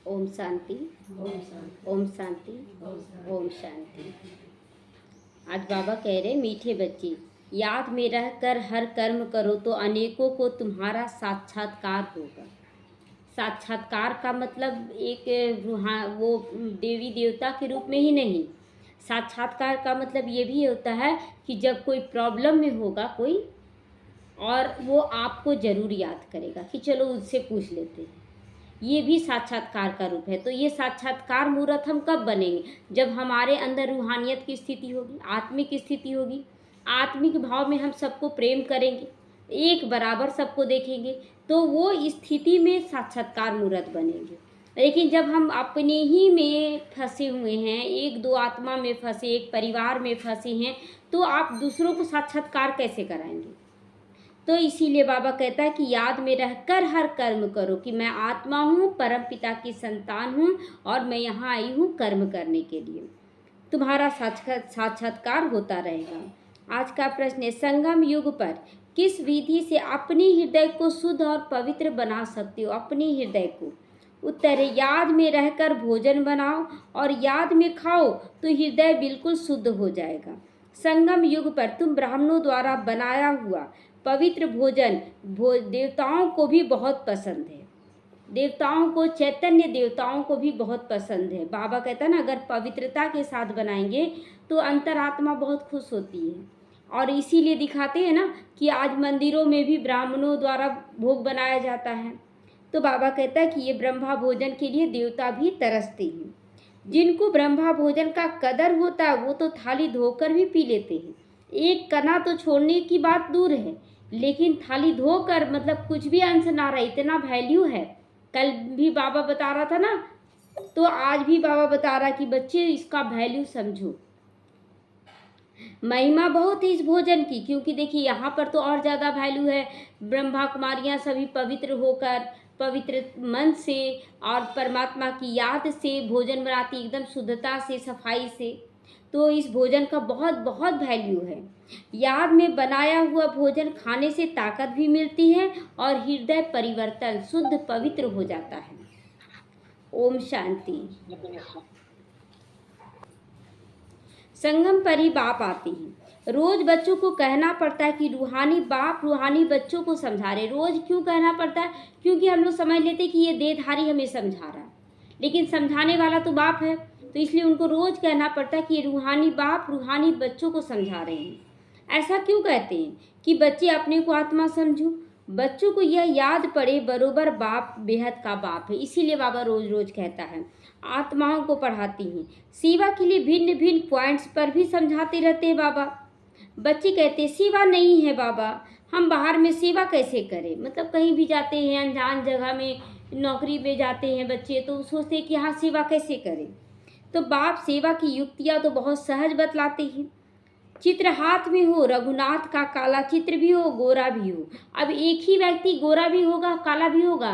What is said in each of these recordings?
ओम शांति। ओम शांति। ओम शांति। ओम शांति। ओम शांति। आज बाबा कह रहे, मीठे बच्चे, याद में रहकर हर कर्म करो तो अनेकों को तुम्हारा साक्षात्कार होगा। साक्षात्कार का मतलब एक वो देवी देवता के रूप में ही नहीं, साक्षात्कार का मतलब ये भी होता है कि जब कोई प्रॉब्लम में होगा कोई, और वो आपको ज़रूर याद करेगा कि चलो उससे पूछ लेते हैं, ये भी साक्षात्कार का रूप है। तो ये साक्षात्कार मूर्त हम कब बनेंगे? जब हमारे अंदर रूहानियत की स्थिति होगी, आत्मिक स्थिति होगी। आत्मिक भाव में हम सबको प्रेम करेंगे, एक बराबर सबको देखेंगे, तो वो स्थिति में साक्षात्कार मूर्त बनेंगे। लेकिन जब हम अपने ही में फंसे हुए हैं, एक दो आत्मा में फंसे, एक परिवार में फंसे हैं, तो आप दूसरों को साक्षात्कार कैसे कराएंगे? तो इसीलिए बाबा कहता है कि याद में रहकर हर कर्म करो कि मैं आत्मा हूँ, परम पिता की संतान हूँ, और मैं यहाँ आई हूँ कर्म करने के लिए। तुम्हारा साक्षात्कार होता रहेगा। आज का प्रश्न है, संगम युग पर किस विधि से अपने हृदय को शुद्ध और पवित्र बना सकते हो? अपने हृदय को। उत्तर है, याद में रहकर भोजन बनाओ और याद में खाओ तो हृदय बिल्कुल शुद्ध हो जाएगा। संगम युग पर तुम ब्राह्मणों द्वारा बनाया हुआ पवित्र भोजन देवताओं को भी बहुत पसंद है। देवताओं को, चैतन्य देवताओं को भी बहुत पसंद है। बाबा कहता है ना, अगर पवित्रता के साथ बनाएंगे तो अंतरात्मा बहुत खुश होती है। और इसीलिए दिखाते हैं ना कि आज मंदिरों में भी ब्राह्मणों द्वारा भोग बनाया जाता है। तो बाबा कहता है कि ये ब्रह्मा भोजन के लिए देवता भी तरसते हैं। जिनको ब्रह्मा भोजन का कदर होता है वो तो थाली धोकर भी पी लेते हैं। एक कना तो छोड़ने की बात दूर है, लेकिन थाली धोकर मतलब कुछ भी अंश ना रहा, इतना वैल्यू है। कल भी बाबा बता रहा था ना, तो आज भी बाबा बता रहा कि बच्चे इसका वैल्यू समझो। महिमा बहुत है इस भोजन की, क्योंकि देखिए यहाँ पर तो और ज़्यादा वैल्यू है। ब्रह्मा कुमारियाँ सभी पवित्र होकर, पवित्र मन से और परमात्मा की याद से भोजन बनाती, एकदम शुद्धता से, सफाई से। तो इस भोजन का बहुत बहुत वैल्यू है। याद में बनाया हुआ भोजन खाने से ताकत भी मिलती है और हृदय परिवर्तन शुद्ध पवित्र हो जाता है। ओम शांति। संगम पर ही बाप आती हैं। रोज बच्चों को कहना पड़ता है कि रूहानी बाप रूहानी बच्चों को समझा रहे। रोज क्यों कहना पड़ता है? क्योंकि हम लोग समझ लेते कि ये देहधारी हमें समझा रहा है, लेकिन समझाने वाला तो बाप है। तो इसलिए उनको रोज कहना पड़ता है कि रूहानी बाप रूहानी बच्चों को समझा रहे हैं। ऐसा क्यों कहते हैं? कि बच्चे अपने को आत्मा समझो, बच्चों को यह याद पड़े बरोबर बाप बेहद का बाप है। इसीलिए बाबा रोज रोज कहता है। आत्माओं को पढ़ाती हैं, सेवा के लिए भिन्न भिन्न पॉइंट्स पर भी समझाते रहते हैं बाबा। बच्चे कहते हैं सेवा नहीं है बाबा, हम बाहर में सेवा कैसे करें? मतलब कहीं भी जाते हैं, अनजान जगह में नौकरी पे जाते हैं बच्चे, तो सोचते हैं कि हाँ सेवा कैसे करें। तो बाप सेवा की युक्तियाँ तो बहुत सहज बतलाते हैं। चित्र हाथ में हो, रघुनाथ का काला चित्र भी हो, गोरा भी हो। अब एक ही व्यक्ति गोरा भी होगा, काला भी होगा,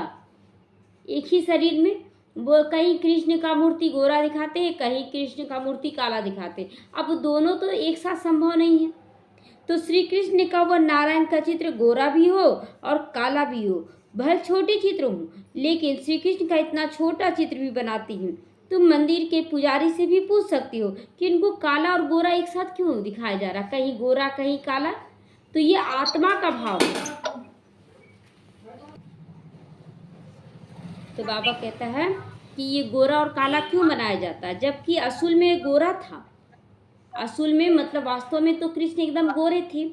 एक ही शरीर में। वो कहीं कृष्ण का मूर्ति गोरा दिखाते हैं, कहीं कृष्ण का मूर्ति काला दिखाते हैं। अब दोनों तो एक साथ संभव नहीं है। तो श्री कृष्ण का वह नारायण का चित्र गोरा भी हो और काला भी हो, भले छोटे चित्र हों, लेकिन श्री कृष्ण का इतना छोटा चित्र भी बनाती हूँ। तुम मंदिर के पुजारी से भी पूछ सकती हो कि इनको काला और गोरा एक साथ क्यों दिखाया जा रहा, कहीं गोरा कहीं काला। तो ये आत्मा का भाव है। तो बाबा कहता है कि ये गोरा और काला क्यों बनाया जाता है, जबकि असूल में गोरा था। असूल में मतलब वास्तव में तो कृष्ण एकदम गोरे थे।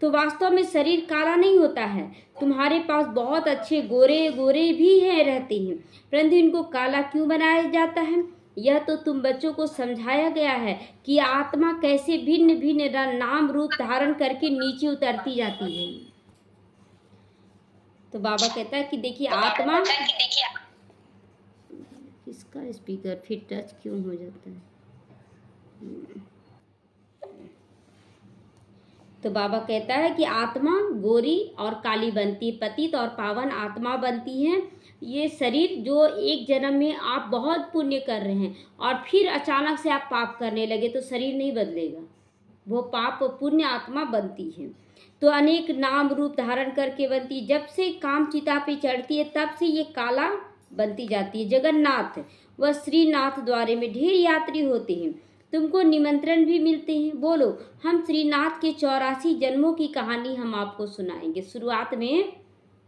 तो वास्तव में शरीर काला नहीं होता है। तुम्हारे पास बहुत अच्छे गोरे गोरे भी हैं, रहते हैं, परंतु इनको काला क्यों बनाया जाता है? यह तो तुम बच्चों को समझाया गया है कि आत्मा कैसे भिन्न भिन्न नाम रूप धारण करके नीचे उतरती जाती है। तो बाबा कहता है कि देखिए आत्मा, इसका स्पीकर फिर टच क्यों हो जाता है? तो बाबा कहता है कि आत्मा गोरी और काली बनती है, पतित और पावन आत्मा बनती है। ये शरीर जो एक जन्म में आप बहुत पुण्य कर रहे हैं और फिर अचानक से आप पाप करने लगे तो शरीर नहीं बदलेगा, वो पाप पुण्य आत्मा बनती है। तो अनेक नाम रूप धारण करके बनती है। जब से काम चिता पे चढ़ती है तब से ये काला बनती जाती है। जगन्नाथ व श्रीनाथ द्वारे में ढेर यात्री होते हैं, तुमको निमंत्रण भी मिलते हैं। बोलो, हम श्रीनाथ के 84 जन्मों की कहानी हम आपको सुनाएंगे। शुरुआत में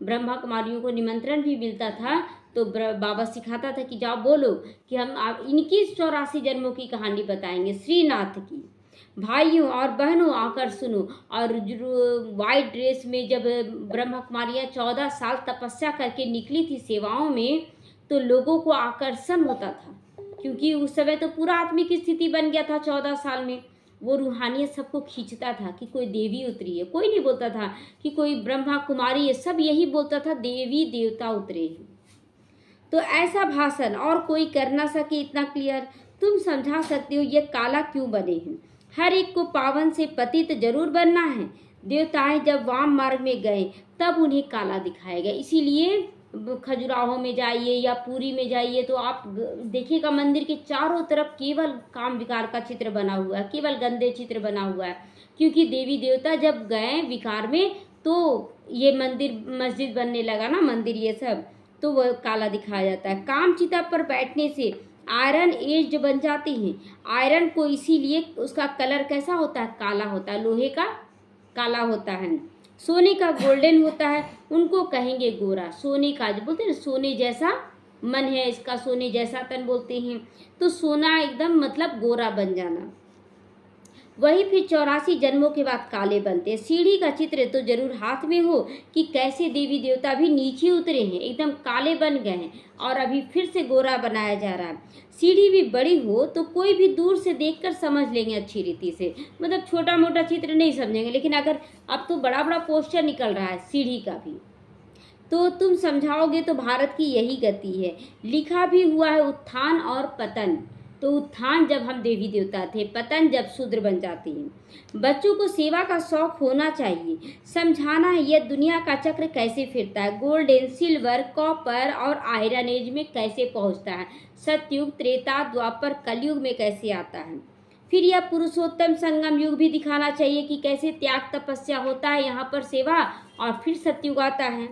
ब्रह्मा कुमारियों को निमंत्रण भी मिलता था, तो बाबा सिखाता था कि जाओ बोलो कि हम आप इनकी 84 जन्मों की कहानी बताएंगे, श्रीनाथ की। भाइयों और बहनों आकर सुनो। और वाइट ड्रेस में जब ब्रह्मा कुमारियाँ 14 साल तपस्या करके निकली थी सेवाओं में, तो लोगों को आकर्षण होता था, क्योंकि उस समय तो पूरा आत्मिक स्थिति बन गया था 14 साल में। वो रूहानियत सबको खींचता था कि कोई देवी उतरी है। कोई नहीं बोलता था कि कोई ब्रह्मा कुमारी है, सब यही बोलता था देवी देवता उतरे हैं। तो ऐसा भाषण और कोई कर ना सके इतना क्लियर। तुम समझा सकते हो ये काला क्यों बने हैं। हर एक को पावन से पतित जरूर बनना है। देवताएं जब वाम मार्ग में गए तब उन्हें काला दिखाया गया। इसीलिए खजुराहो में जाइए या पुरी में जाइए तो आप देखिएगा मंदिर के चारों तरफ केवल काम विकार का चित्र बना हुआ है, केवल गंदे चित्र बना हुआ है, क्योंकि देवी देवता जब गए विकार में तो ये मंदिर मस्जिद बनने लगा ना, मंदिर ये सब, तो वह काला दिखाया जाता है। काम चिता पर बैठने से आयरन एज्ड बन जाते हैं। आयरन को इसीलिए उसका कलर कैसा होता है, काला होता है, लोहे का काला होता है। सोने का गोल्डन होता है, उनको कहेंगे गोरा। सोने का जो बोलते हैं सोने जैसा मन है इसका, सोने जैसा तन बोलते हैं, तो सोना एकदम मतलब गोरा बन जाना। वही फिर 84 जन्मों के बाद काले बनते हैं। सीढ़ी का चित्र तो जरूर हाथ में हो कि कैसे देवी देवता भी नीचे उतरे हैं, एकदम काले बन गए हैं और अभी फिर से गोरा बनाया जा रहा है। सीढ़ी भी बड़ी हो तो कोई भी दूर से देखकर समझ लेंगे अच्छी रीति से, मतलब छोटा मोटा चित्र नहीं समझेंगे, लेकिन अगर अब तो बड़ा बड़ा पोस्टर निकल रहा है सीढ़ी का भी, तो तुम समझाओगे तो भारत की यही गति है। लिखा भी हुआ है उत्थान और पतन। तो उत्थान जब हम देवी देवता थे, पतन जब शूद्र बन जाते हैं। बच्चों को सेवा का शौक होना चाहिए। समझाना है यह दुनिया का चक्र कैसे फिरता है, गोल्डन, सिल्वर, कॉपर और आयरन एज में कैसे पहुंचता है, सतयुग, त्रेता, द्वापर, कलयुग में कैसे आता है। फिर यह पुरुषोत्तम संगम युग भी दिखाना चाहिए कि कैसे त्याग तपस्या होता है यहाँ पर सेवा, और फिर सतयुग आता है।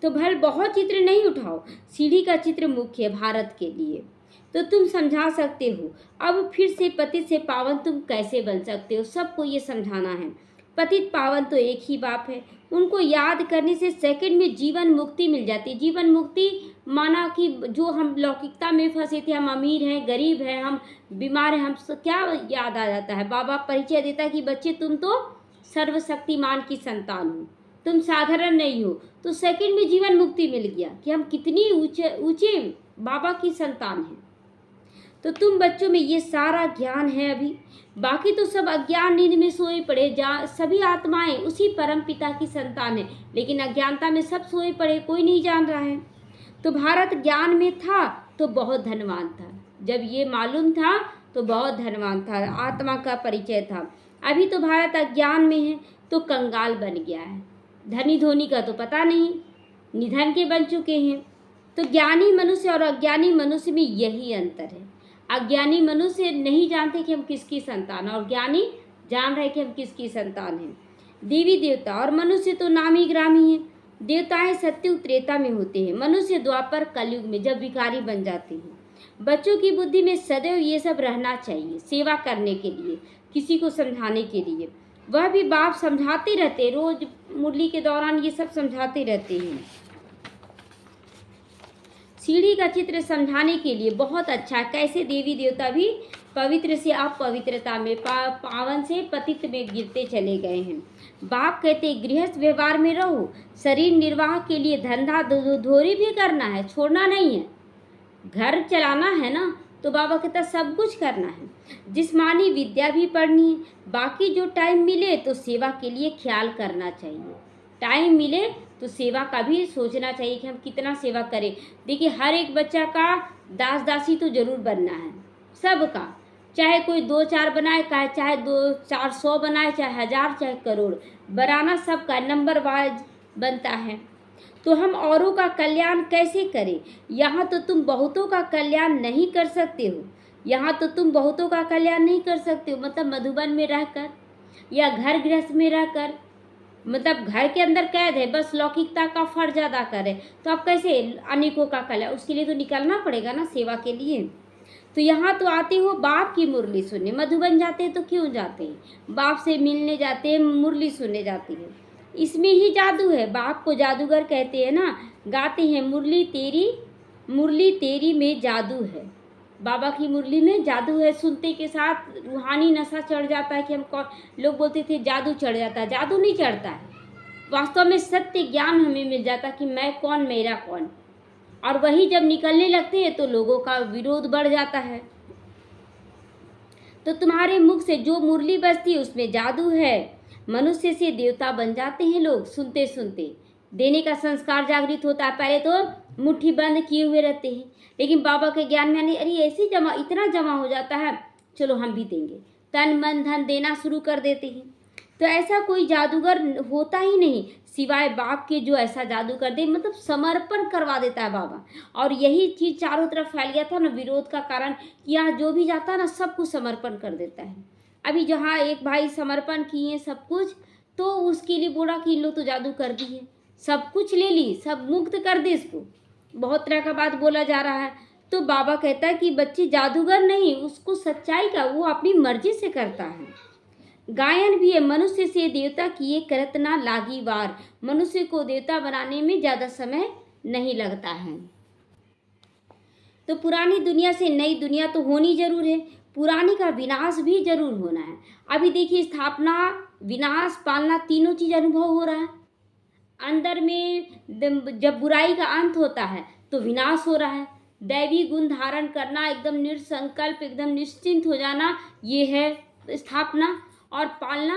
तो भल बहुत चित्र नहीं उठाओ, सीढ़ी का चित्र मुख्य है भारत के लिए। तो तुम समझा सकते हो। अब फिर से पतित से पावन तुम कैसे बन सकते हो, सबको ये समझाना है। पतित पावन तो एक ही बाप है, उनको याद करने से सेकंड में जीवन मुक्ति मिल जाती है। जीवन मुक्ति माना कि जो हम लौकिकता में फंसे थे, हम अमीर हैं, गरीब हैं, हम बीमार हैं, हम क्या याद आ जाता है, बाबा परिचय देता है कि बच्चे तुम तो सर्वशक्तिमान की संतान हो, तुम साधारण नहीं हो। तो सेकंड में जीवन मुक्ति मिल गया कि हम कितनी ऊंचे बाबा की संतान हैं। तो तुम बच्चों में ये सारा ज्ञान है अभी, बाकी तो सब अज्ञान नींद में सोए पड़े। सभी आत्माएं उसी परम पिता की संतान है, लेकिन अज्ञानता में सब सोए पड़े, कोई नहीं जान रहा है। तो भारत ज्ञान में था तो बहुत धनवान था, जब ये मालूम था तो बहुत धनवान था, आत्मा का परिचय था। अभी तो भारत अज्ञान में है तो कंगाल बन गया है, धनी धोनी का तो पता नहीं, निधन के बन चुके हैं। तो ज्ञानी मनुष्य और अज्ञानी मनुष्य में यही अंतर है। अज्ञानी मनुष्य नहीं जानते कि हम किसकी संतान हैं, और ज्ञानी जान रहे कि हम किसकी संतान हैं। देवी देवता और मनुष्य तो नामी ग्रामी हैं। देवताएं सत्युग त्रेता में होते हैं, मनुष्य द्वापर कलयुग में जब विकारी बन जाते हैं। बच्चों की बुद्धि में सदैव ये सब रहना चाहिए, सेवा करने के लिए, किसी को समझाने के लिए। वह भी बाप समझाते रहते, रोज मुरली के दौरान ये सब समझाते रहते हैं। सीढ़ी का चित्र समझाने के लिए बहुत अच्छा, कैसे देवी देवता भी पवित्र से अपवित्रता में, पावन से पतित में गिरते चले गए हैं। बाप कहते गृहस्थ व्यवहार में रहो, शरीर निर्वाह के लिए धंधा धोरी भी करना है, छोड़ना नहीं है। घर चलाना है ना, तो बाबा कहता सब कुछ करना है। जिस्मानी विद्या भी पढ़नी है, बाकी जो टाइम मिले तो सेवा के लिए ख्याल करना चाहिए। टाइम मिले तो सेवा का भी सोचना चाहिए कि हम कितना सेवा करें। देखिए हर एक बच्चा का दास दासी तो जरूर बनना है, सबका, चाहे कोई 2-4 बनाए, चाहे 2-400 बनाए, चाहे 1000, चाहे करोड़, बनाना सबका नंबर वाइज बनता है। तो हम औरों का कल्याण कैसे करें। यहाँ तो तुम बहुतों का कल्याण नहीं कर सकते हो, यहाँ तो तुम बहुतों का कल्याण नहीं कर सकते हो, मतलब मधुबन में रहकर या घर गृहस्थ में रहकर, मतलब घर के अंदर कैद है, बस लौकिकता का फर्ज अदा करे, तो आप कैसे अनेकों का कल्याण, उसके लिए तो निकलना पड़ेगा ना सेवा के लिए। तो यहाँ तो आते हो बाप की मुरली सुनने, मधुबन जाते हैं तो क्यों जाते हैं, बाप से मिलने जाते हैं, मुरली सुनने जाते हैं। इसमें ही जादू है, बाप को जादूगर कहते हैं ना, गाते हैं मुरली तेरी में जादू है। बाबा की मुरली में जादू है, सुनते के साथ रूहानी नशा चढ़ जाता है कि हम कौन, लोग बोलते थे जादू चढ़ जाता है, जादू नहीं चढ़ता है, वास्तव में सत्य ज्ञान हमें मिल जाता कि मैं कौन मेरा कौन। और वही जब निकलने लगते हैं तो लोगों का विरोध बढ़ जाता है। तो तुम्हारे मुख से जो मुरली बजती है उसमें जादू है, मनुष्य से देवता बन जाते हैं लोग सुनते सुनते। देने का संस्कार जागृत होता है, पहले तो मुट्ठी बंद किए हुए रहते हैं, लेकिन बाबा के ज्ञान में अरे ऐसे जमा इतना जमा हो जाता है, चलो हम भी देंगे, तन मन धन देना शुरू कर देते हैं। तो ऐसा कोई जादूगर होता ही नहीं सिवाय बाप के जो ऐसा जादू कर दे, मतलब समर्पण करवा देता है बाबा। और यही चीज़ चारों तरफ फैल गया था ना विरोध का कारण, कि यहाँ जो भी जाता है ना सब कुछ समर्पण कर देता है। अभी जहाँ एक भाई समर्पण किए सब कुछ, तो उसके लिए बोला कि इन लोग तो जादू कर दी है, सब कुछ ले ली, सब मुक्त कर दे इसको, बहुत तरह का बात बोला जा रहा है। तो बाबा कहता है कि बच्चे जादूगर नहीं, उसको सच्चाई का वो अपनी मर्जी से करता है। गायन भी है, मनुष्य से देवता किए करत ना लागी वार, मनुष्य को देवता बनाने में ज़्यादा समय नहीं लगता है। तो पुरानी दुनिया से नई दुनिया तो होनी जरूर है, पुरानी का विनाश भी जरूर होना है। अभी देखिए स्थापना, विनाश, पालना, तीनों चीज़ अनुभव हो रहा है। अंदर में जब बुराई का अंत होता है तो विनाश हो रहा है, दैवी गुण धारण करना, एकदम निर्संकल्प, एकदम निश्चिंत हो जाना, ये है स्थापना। और पालना,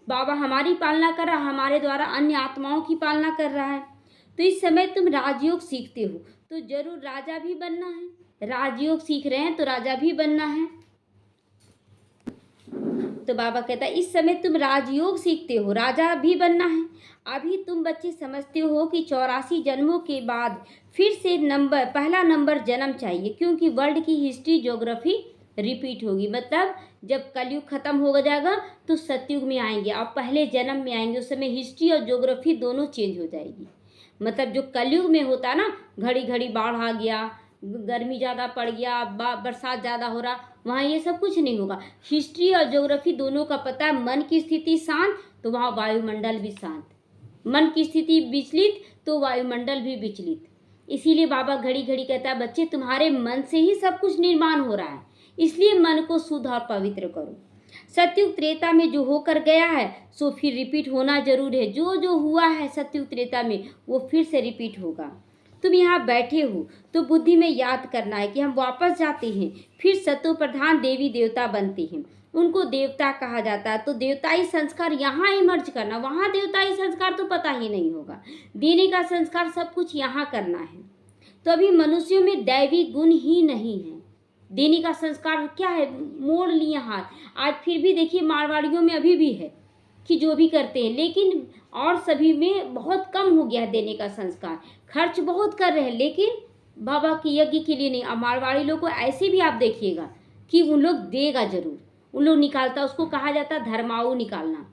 बाबा हमारी पालना कर रहा है, हमारे द्वारा अन्य आत्माओं की पालना कर रहा है। तो इस समय तुम राजयोग सीखते हो तो जरूर राजा भी बनना है, राजयोग सीख रहे हैं तो राजा भी बनना है। तो बाबा कहता है इस समय तुम राजयोग सीखते हो, राजा भी बनना है। अभी तुम बच्चे समझते हो कि 84 जन्मों के बाद फिर से पहला नंबर जन्म चाहिए, क्योंकि वर्ल्ड की हिस्ट्री ज्योग्राफी रिपीट होगी। मतलब जब कलयुग खत्म हो जाएगा तो सतयुग में आएंगे, आप पहले जन्म में आएंगे, उस समय हिस्ट्री और ज्योग्राफी दोनों चेंज हो जाएगी। मतलब जो कलयुग में होता ना, घड़ी घड़ी बाढ़ आ गया, गर्मी ज़्यादा पड़ गया, बरसात ज़्यादा हो रहा, वहाँ ये सब कुछ नहीं होगा। हिस्ट्री और ज्योग्राफी दोनों का पता है, मन की स्थिति शांत तो वहाँ वायुमंडल भी शांत, मन की स्थिति विचलित तो वायुमंडल भी विचलित। इसीलिए बाबा घड़ी घड़ी कहता है बच्चे तुम्हारे मन से ही सब कुछ निर्माण हो रहा है, इसलिए मन को शुद्ध और पवित्र करो। सतयुग त्रेता में जो होकर गया है सो फिर रिपीट होना जरूर है, जो जो हुआ है सतयुग त्रेता में वो फिर से रिपीट होगा। तुम यहाँ बैठे हो तो बुद्धि में याद करना है कि हम वापस जाते हैं, फिर सतो प्रधान देवी देवता बनते हैं, उनको देवता कहा जाता है। तो देवताई संस्कार यहाँ इमर्ज करना, वहाँ देवताई संस्कार तो पता ही नहीं होगा, देने का संस्कार सब कुछ यहाँ करना है। तो अभी मनुष्यों में दैवी गुण ही नहीं है, देने का संस्कार क्या है, मोड़ लिए हाथ। आज फिर भी देखिए मारवाड़ियों में अभी भी है कि जो भी करते हैं, लेकिन और सभी में बहुत कम हो गया है देने का संस्कार, खर्च बहुत कर रहे हैं लेकिन बाबा के यज्ञ के लिए नहीं। अब मारवाड़ी लोग को ऐसे भी आप देखिएगा कि उन लोग देगा जरूर, उन लोग निकालता, उसको कहा जाता धर्माऊ निकालना।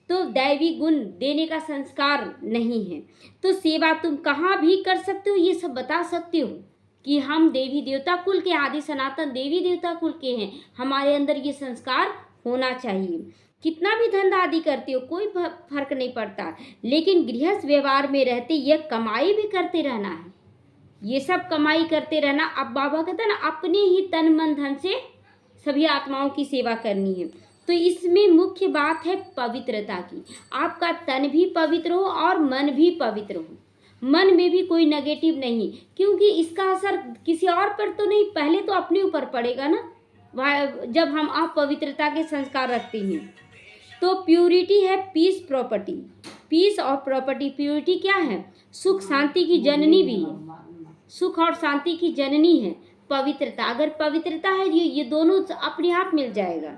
तो दैवी गुण देने का संस्कार नहीं है। तो सेवा तुम कहाँ भी कर सकते हो, ये सब बता सकते हो कि हम देवी देवता कुल के, आदि सनातन देवी देवता कुल के हैं, हमारे अंदर ये संस्कार होना चाहिए। कितना भी धंधा आदि करते हो कोई फर्क नहीं पड़ता, लेकिन गृहस्थ व्यवहार में रहते ये कमाई भी करते रहना है, ये सब कमाई करते रहना। अब बाबा कहता है ना अपने ही तन मन धन से सभी आत्माओं की सेवा करनी है। तो इसमें मुख्य बात है पवित्रता की, आपका तन भी पवित्र हो और मन भी पवित्र हो, मन में भी कोई नेगेटिव नहीं, क्योंकि इसका असर किसी और पर तो नहीं, पहले तो अपने ऊपर पड़ेगा ना, जब हम अपवित्रता के संस्कार रखते हैं। तो प्यूरिटी है पीस प्रॉपर्टी, पीस और प्रॉपर्टी। प्यूरिटी क्या है, सुख शांति की जननी भी है, सुख और शांति की जननी है पवित्रता। अगर पवित्रता है ये दोनों अपने आप मिल जाएगा।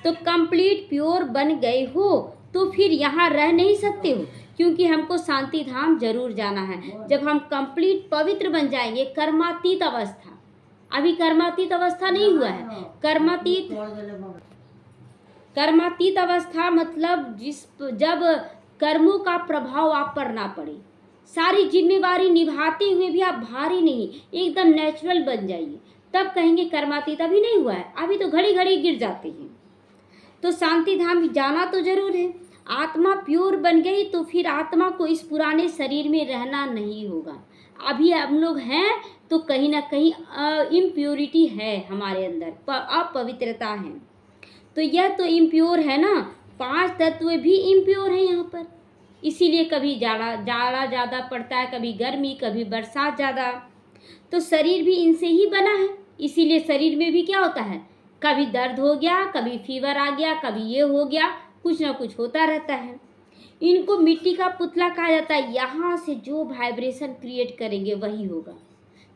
तो कंप्लीट प्योर बन गए हो तो फिर यहाँ रह नहीं सकते हो, क्योंकि हमको शांति धाम जरूर जाना है। जब हम कंप्लीट पवित्र बन जाएंगे, कर्मातीत अवस्था, अभी कर्मातीत अवस्था नहीं हुआ है, कर्मातीत कर्मातीत अवस्था मतलब जब कर्मों का प्रभाव आप पर ना पड़े, सारी जिम्मेवारी निभाते हुए भी आप भारी नहीं, एकदम नेचुरल बन जाइए, तब कहेंगे कर्मातीत। अभी नहीं हुआ है, अभी तो घड़ी घड़ी गिर जाते हैं। तो शांति धाम जाना तो जरूर है। आत्मा प्योर बन गई तो फिर आत्मा को इस पुराने शरीर में रहना नहीं होगा। अभी हम लोग हैं तो कहीं ना कहीं इम्प्योरिटी है हमारे अंदर, अपवित्रता है। तो यह तो इम्प्योर है ना, 5 तत्व भी इम्प्योर हैं यहाँ पर। इसीलिए कभी जाड़ा ज़्यादा पड़ता है, कभी गर्मी, कभी बरसात ज़्यादा। तो शरीर भी इनसे ही बना है, इसीलिए शरीर में भी क्या होता है, कभी दर्द हो गया, कभी फीवर आ गया, कभी ये हो गया, कुछ ना कुछ होता रहता है। इनको मिट्टी का पुतला कहा जाता है। यहाँ से जो वाइब्रेशन क्रिएट करेंगे वही होगा।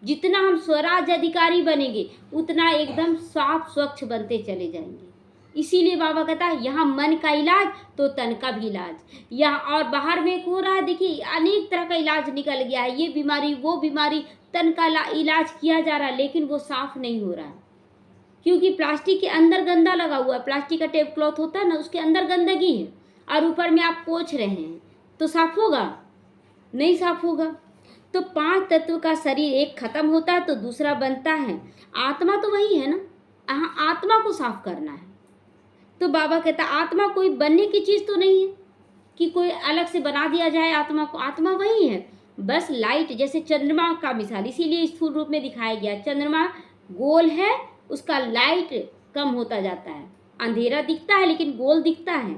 जितना हम स्वराज अधिकारी बनेंगे उतना एकदम साफ स्वच्छ बनते चले जाएंगे। इसीलिए बाबा कहता है यहाँ मन का इलाज तो तन का भी इलाज। यहाँ और बाहर में हो रहा है, देखिए अनेक तरह का इलाज निकल गया है, ये बीमारी वो बीमारी, तन का इलाज किया जा रहा है, लेकिन वो साफ नहीं हो रहा है, क्योंकि प्लास्टिक के अंदर गंदा लगा हुआ है। प्लास्टिक का टेप क्लॉथ होता है ना, उसके अंदर गंदगी है और ऊपर में आप पोंछ रहे हैं, तो साफ होगा? नहीं साफ होगा। तो 5 तत्व का शरीर एक खत्म होता है तो दूसरा बनता है। आत्मा तो वही है ना, आत्मा को साफ करना है। तो बाबा कहता आत्मा कोई बनने की चीज़ तो नहीं है कि कोई अलग से बना दिया जाए आत्मा को। आत्मा वही है, बस लाइट, जैसे चंद्रमा का मिसाल इसीलिए स्थूल रूप में दिखाया गया। चंद्रमा गोल है, उसका लाइट कम होता जाता है, अंधेरा दिखता है लेकिन गोल दिखता है।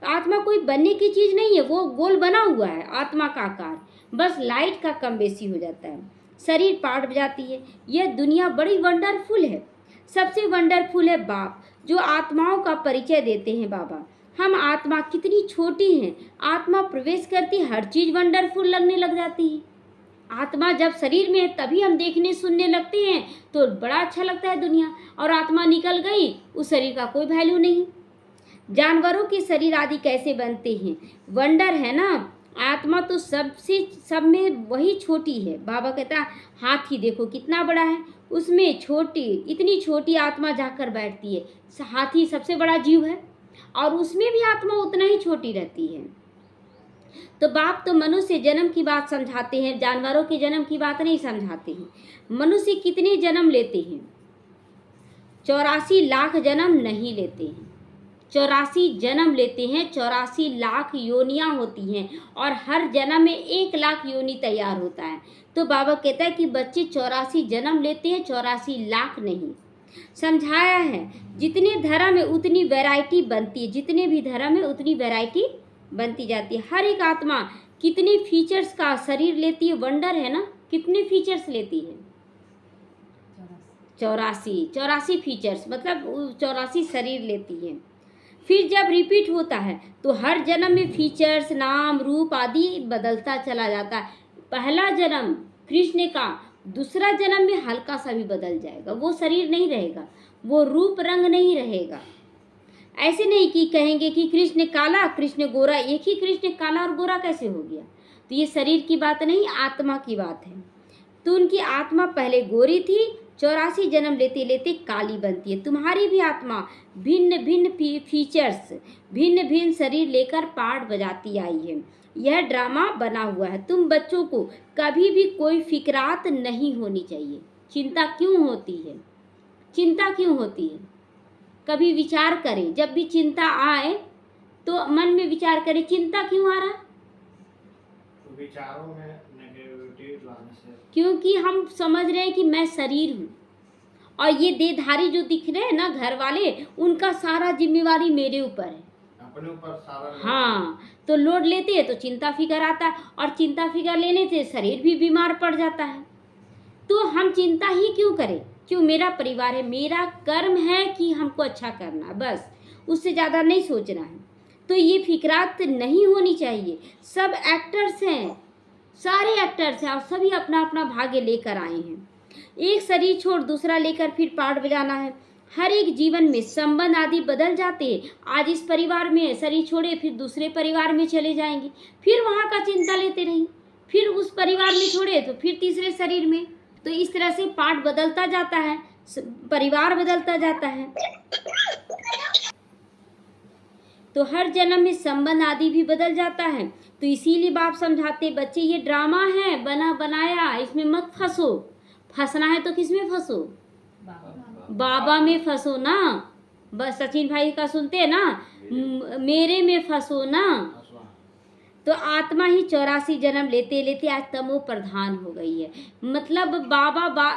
आत्मा कोई बनने की चीज़ नहीं है, वो गोल बना हुआ है आत्मा का आकार, बस लाइट का कम बेसी हो जाता है। शरीर पाट जाती है। यह दुनिया बड़ी वंडरफुल है। सबसे वंडरफुल है बाप, जो आत्माओं का परिचय देते हैं बाबा। हम आत्मा कितनी छोटी हैं, आत्मा प्रवेश करती हर चीज़ वंडरफुल लगने लग जाती है। आत्मा जब शरीर में है तभी हम देखने सुनने लगते हैं तो बड़ा अच्छा लगता है दुनिया, और आत्मा निकल गई, उस शरीर का कोई वैल्यू नहीं। जानवरों के शरीर आदि कैसे बनते हैं, वंडर है ना। आत्मा तो सब में वही छोटी है। बाबा कहता है हाथी देखो कितना बड़ा है, उसमें छोटी, इतनी छोटी आत्मा जाकर बैठती है। हाथी सबसे बड़ा जीव है और उसमें भी आत्मा उतना ही छोटी रहती है। तो बाप तो मनुष्य जन्म की बात समझाते हैं, जानवरों के जन्म की बात नहीं समझाते हैं। मनुष्य कितने जन्म लेते हैं? 84 लाख जन्म नहीं लेते हैं, 84 जन्म लेते हैं। 84 लाख योनियाँ होती हैं और हर जन्म में 1 लाख योनि तैयार होता है। तो बाबा कहता है कि बच्चे 84 जन्म लेते हैं, 84 लाख नहीं। समझाया है जितने धर्म है उतनी वैरायटी बनती है, जितने भी धर्म है उतनी वैरायटी बनती जाती है। हर एक आत्मा कितने फीचर्स का शरीर लेती है, वंडर है ना। कितने फीचर्स लेती है? 84 फीचर्स, मतलब 84 शरीर लेती है। फिर जब रिपीट होता है तो हर जन्म में फीचर्स, नाम, रूप आदि बदलता चला जाता है। पहला जन्म कृष्ण का, दूसरा जन्म में हल्का सा भी बदल जाएगा, वो शरीर नहीं रहेगा, वो रूप रंग नहीं रहेगा। ऐसे नहीं कि कहेंगे कि कृष्ण काला कृष्ण गोरा, एक ही कृष्ण काला और गोरा कैसे हो गया। तो ये शरीर की बात नहीं, आत्मा की बात है। तो उनकी आत्मा पहले गोरी थी, 84 जन्म लेते लेते काली बनती है। तुम्हारी भी आत्मा भिन्न भिन्न फीचर्स, भिन्न भिन्न शरीर लेकर पार्ट बजाती आई है। यह ड्रामा बना हुआ है। तुम बच्चों को कभी भी कोई फिक्रात नहीं होनी चाहिए। चिंता क्यों होती है? चिंता क्यों होती है? कभी विचार करें, जब भी चिंता आए तो मन में विचार करें चिंता क्यों आ रहा है। विचारों में नेगेटिविटी लाने से, क्योंकि हम समझ रहे हैं कि मैं शरीर हूँ और ये देहधारी जो दिख रहे हैं ना घर वाले, उनका सारा जिम्मेवारी मेरे ऊपर है, अपने ऊपर सारा। हाँ, तो लोड लेते हैं तो चिंता फिकर आता है, और चिंता फिकर लेने से शरीर भी बीमार पड़ जाता है। तो हम चिंता ही क्यों करें? क्यों? मेरा परिवार है, मेरा कर्म है कि हमको अच्छा करना, बस उससे ज़्यादा नहीं सोचना है। तो ये फिक्रात नहीं होनी चाहिए। सब एक्टर्स हैं, सारे एक्टर्स हैं और सभी अपना अपना भाग्य लेकर आए हैं। एक शरीर छोड़ दूसरा लेकर फिर पार्ट बजाना है। हर एक जीवन में संबंध आदि बदल जाते हैं। आज इस परिवार में शरीर छोड़े फिर दूसरे परिवार में चले जाएंगे, फिर वहाँ का चिंता लेते रहेंगे, फिर उस परिवार में छोड़े तो फिर तीसरे शरीर में। तो इस तरह से पार्ट बदलता जाता है, परिवार बदलता जाता है। तो हर जन्म में संबंध आदि भी बदल जाता है। तो इसीलिए बाप समझाते बच्चे ये ड्रामा है बना बनाया, इसमें मत फंसो। फंसना है तो किस में फंसो? बाबा में फंसो ना। बस सचिन भाई का सुनते हैं ना, मेरे में फंसो ना। तो आत्मा ही 84 जन्म लेते लेते आज तमो प्रधान हो गई है। मतलब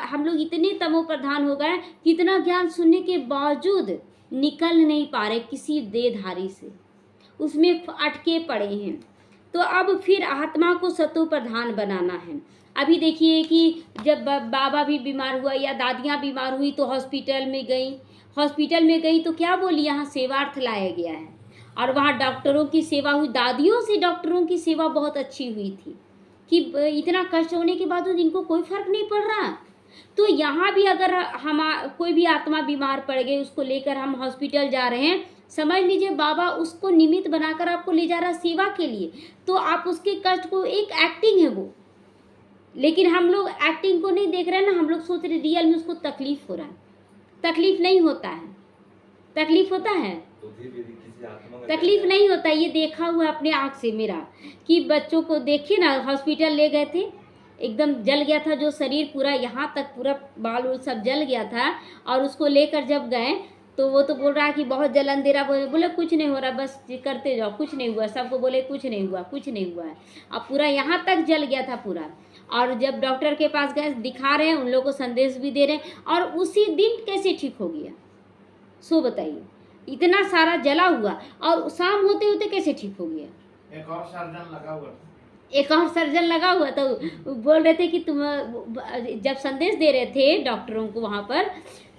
हम लोग इतने तमो प्रधान हो गए कि इतना ज्ञान सुनने के बावजूद निकल नहीं पा रहे किसी देहधारी से, उसमें अटके पड़े हैं। तो अब फिर आत्मा को सतो प्रधान बनाना है। अभी देखिए कि जब बाबा भी बीमार हुआ या दादियाँ बीमार हुई तो हॉस्पिटल में गई तो क्या बोली, यहाँ सेवार्थ लाया गया है और वहाँ डॉक्टरों की सेवा हुई। दादियों से डॉक्टरों की सेवा बहुत अच्छी हुई थी कि इतना कष्ट होने के बाद इनको कोई फर्क नहीं पड़ रहा। तो यहाँ भी अगर हम कोई भी आत्मा बीमार पड़ गई, उसको लेकर हम हॉस्पिटल जा रहे हैं, समझ लीजिए बाबा उसको निमित्त बनाकर आपको ले जा रहा सेवा के लिए। तो आप उसके कष्ट को, एक एक्टिंग है वो, लेकिन हम लोग एक्टिंग को नहीं देख रहे हैं ना, हम लोग सोच रहे रियल में उसको तकलीफ हो रहा है। तकलीफ नहीं होता है, तकलीफ होता है, तकलीफ नहीं होता। ये देखा हुआ अपने आँख से मेरा कि बच्चों को देखिए ना, हॉस्पिटल ले गए थे, एकदम जल गया था जो शरीर पूरा, यहाँ तक पूरा बाल उल सब जल गया था। और उसको लेकर जब गए तो वो तो बोल रहा है कि बहुत जलन दे रहा। बोले कुछ नहीं हो रहा, बस करते जाओ, कुछ नहीं हुआ। सबको बोले कुछ नहीं हुआ, कुछ नहीं हुआ है। अब पूरा यहाँ तक जल गया था पूरा। और जब डॉक्टर के पास गए, दिखा रहे हैं, उन लोगों को संदेश भी दे रहे हैं, और उसी दिन कैसे ठीक हो गया? सो बताइए, इतना सारा जला हुआ और शाम होते होते कैसे ठीक हो गया? एक और सर्जन लगा हुआ था। तो बोल रहे थे कि तुम जब संदेश दे रहे थे डॉक्टरों को वहाँ पर,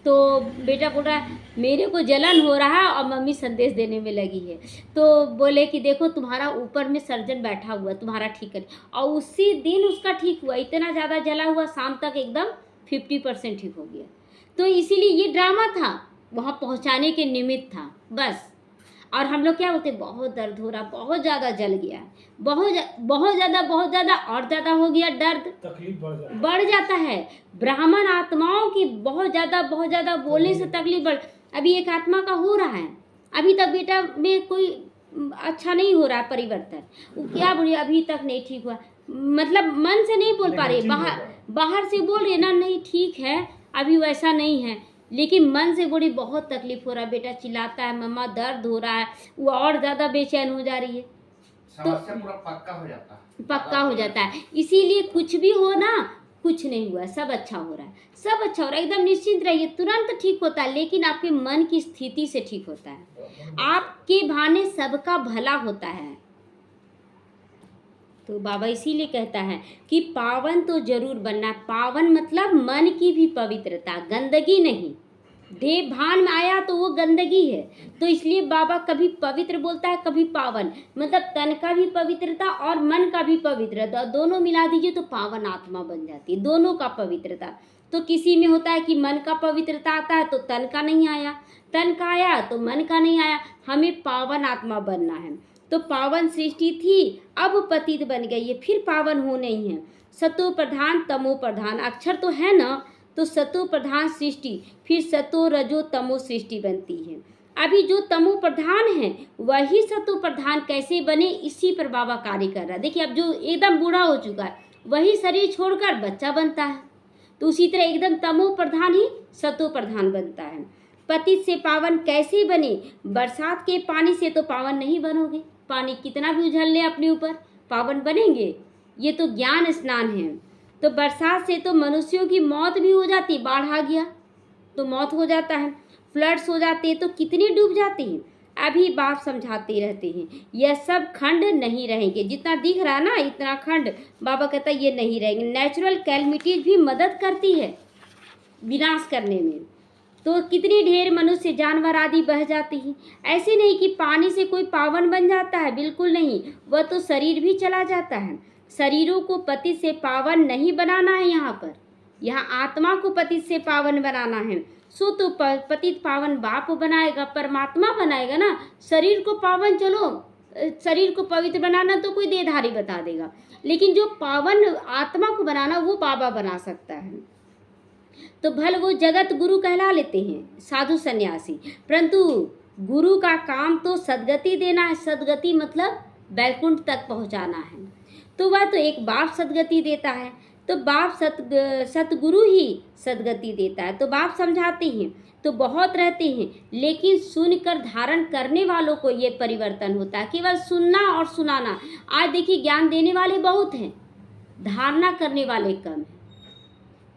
तो बेटा बोल रहा है मेरे को जलन हो रहा है और मम्मी संदेश देने में लगी है। तो बोले कि देखो तुम्हारा ऊपर में सर्जन बैठा हुआ, तुम्हारा ठीक है। और उसी दिन उसका ठीक हुआ। इतना ज़्यादा जला हुआ, शाम तक एकदम 50% ठीक हो गया। तो इसीलिए ये ड्रामा था, वहाँ पहुँचाने के निमित्त था बस। और हम लोग क्या बोलते, बहुत दर्द हो रहा, बहुत ज़्यादा जल गया, बहुत ज़्यादा और ज़्यादा हो गया, दर्द तकलीफ बढ़ जाता है। ब्राह्मण आत्माओं की बहुत ज़्यादा बोलने से तकलीफ बढ़। अभी एक आत्मा का हो रहा है, अभी तक बेटा में कोई अच्छा नहीं हो रहा परिवर्तन। वो क्या बोलिए, अभी तक नहीं ठीक हुआ, मतलब मन से नहीं बोल पा रहे, बाहर से बोल रहे ना नहीं ठीक है, अभी वैसा नहीं है, लेकिन मन से बोली बहुत तकलीफ हो रहा है। बेटा चिल्लाता है मम्मा दर्द हो रहा है, वो और ज़्यादा बेचैन हो जा रही है। तो पूरा पक्का हो जाता है। इसीलिए कुछ भी हो ना, कुछ नहीं हुआ, सब अच्छा हो रहा है, सब अच्छा हो रहा है, एकदम निश्चिंत रहिए, तुरंत ठीक होता है। लेकिन आपके मन की स्थिति से ठीक होता है। आपके भाने सबका भला होता है। तो बाबा इसीलिए कहता है कि पावन तो जरूर बनना। पावन मतलब मन की भी पवित्रता, गंदगी नहीं। देह भान में आया तो वो गंदगी है, तो इसलिए बाबा कभी पवित्र बोलता है, कभी पावन, मतलब तन का भी पवित्रता और मन का भी पवित्रता, दोनों मिला दीजिए तो पावन आत्मा बन जाती है, दोनों का पवित्रता। तो किसी में होता है कि मन का पवित्रता आता है तो तन का नहीं आया, तन का आया तो मन का नहीं आया। हमें पावन आत्मा बनना है। तो पावन सृष्टि थी, अब पतित बन गई है, फिर पावन हो नहीं है। सतो प्रधान तमो प्रधान अक्षर तो है ना, तो सतो प्रधान सृष्टि, फिर सतो रजो तमो सृष्टि बनती है। अभी जो तमो प्रधान है वही सतो प्रधान कैसे बने, इसी पर बाबा कार्य कर रहा है। देखिए अब जो एकदम बूढ़ा हो चुका है वही शरीर छोड़कर बच्चा बनता है, तो उसी तरह एकदम तमो प्रधान ही सतो प्रधान बनता है। पतित से पावन कैसे बने? बरसात के पानी से तो पावन नहीं बनोगे, पानी कितना भी उझल ले अपने ऊपर, पावन बनेंगे? ये तो ज्ञान स्नान है। तो बरसात से तो मनुष्यों की मौत भी हो जाती, बाढ़ आ गया तो मौत हो जाता है, फ्लड्स हो जाते हैं तो कितने डूब जाते हैं। अभी बाप समझाते रहते हैं यह सब खंड नहीं रहेंगे, जितना दिख रहा है ना इतना खंड, बाबा कहता है ये नहीं रहेंगे। नेचुरल कैलमिटीज भी मदद करती है विनाश करने में, तो कितनी ढेर मनुष्य जानवर आदि बह जाती हैं। ऐसे नहीं कि पानी से कोई पावन बन जाता है, बिल्कुल नहीं, वह तो शरीर भी चला जाता है। शरीरों को पति से पावन नहीं बनाना है, यहाँ आत्मा को पति से पावन बनाना है। सो तो पतित पावन बाप बनाएगा, परमात्मा बनाएगा ना। शरीर को पावन, चलो शरीर को पवित्र बनाना तो कोई देहधारी बता देगा, लेकिन जो पावन आत्मा को बनाना वो बाबा बना सकता है। तो भल वो जगत गुरु कहला लेते हैं साधु सन्यासी, परंतु गुरु का काम तो सदगति देना है, सदगति मतलब बैकुंठ तक पहुंचाना है। तो वह तो एक बाप सदगति देता है, तो बाप सतगुरु ही सदगति देता है। तो बाप समझाते हैं तो बहुत रहते हैं, लेकिन सुनकर धारण करने वालों को ये परिवर्तन होता है। केवल सुनना और सुनाना, आज देखिए ज्ञान देने वाले बहुत हैं, धारणा करने वाले कम हैं।